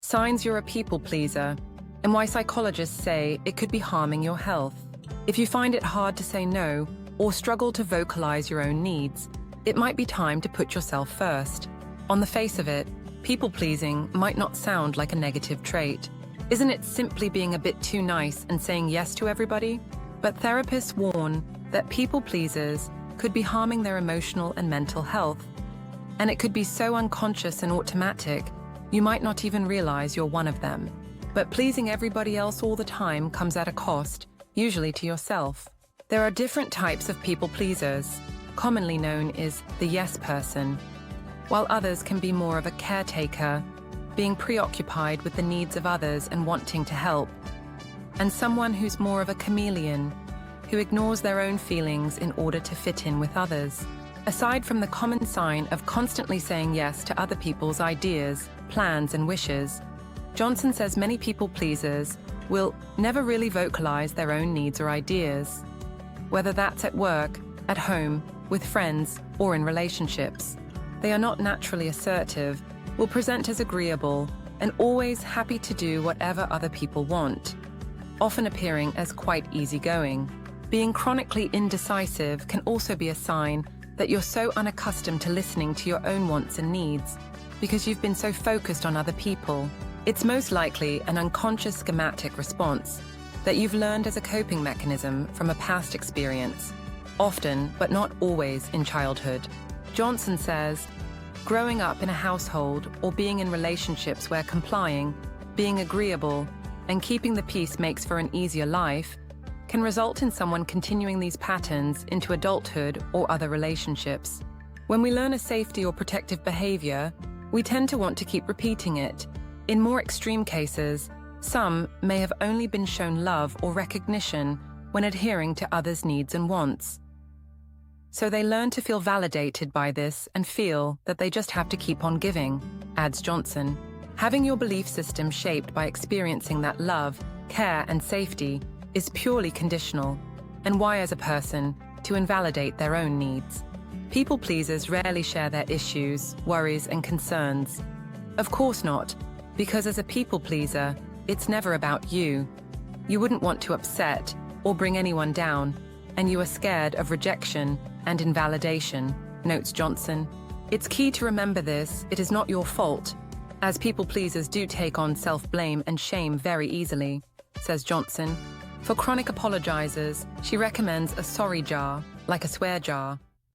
signs you're a people pleaser, and why psychologists say it could be harming your health. If you find it hard to say no or struggle to vocalize your own needs, it might be time to put yourself first. On the face of it, people-pleasing might not sound like a negative trait. Isn't it simply being a bit too nice and saying yes to everybody? But therapists warn that people-pleasers could be harming their emotional and mental health. And it could be so unconscious and automatic, you might not even realize you're one of them. But pleasing everybody else all the time comes at a cost, usually to yourself. There are different types of people-pleasers, commonly known as the yes person, while others can be more of a caretaker, being preoccupied with the needs of others and wanting to help, and someone who's more of a chameleon, who ignores their own feelings in order to fit in with others. Aside from the common sign of constantly saying yes to other people's ideas, plans, and wishes, Johnson says many people-pleasers will never really vocalize their own needs or ideas, whether that's at work, at home, with friends, or in relationships. They are not naturally assertive, will present as agreeable, and always happy to do whatever other people want, often appearing as quite easygoing. Being chronically indecisive can also be a sign that you're so unaccustomed to listening to your own wants and needs because you've been so focused on other people. It's most likely an unconscious schematic response that you've learned as a coping mechanism from a past experience, often, but not always, in childhood. Johnson says, growing up in a household or being in relationships where complying, being agreeable, and keeping the peace makes for an easier life can result in someone continuing these patterns into adulthood or other relationships. When we learn a safety or protective behavior, we tend to want to keep repeating it. In more extreme cases, some may have only been shown love or recognition when adhering to others' needs and wants. So they learn to feel validated by this and feel that they just have to keep on giving, adds Johnson. Having your belief system shaped by experiencing that love, care, and safety is purely conditional and wires a person to invalidate their own needs. People pleasers rarely share their issues, worries, and concerns. Of course not, because as a people pleaser, it's never about you. You wouldn't want to upset or bring anyone down, and you are scared of rejection and invalidation, notes Johnson. It's key to remember this: it is not your fault, as people pleasers do take on self-blame and shame very easily, says Johnson. For chronic apologizers, she recommends a sorry jar, like a swear jar,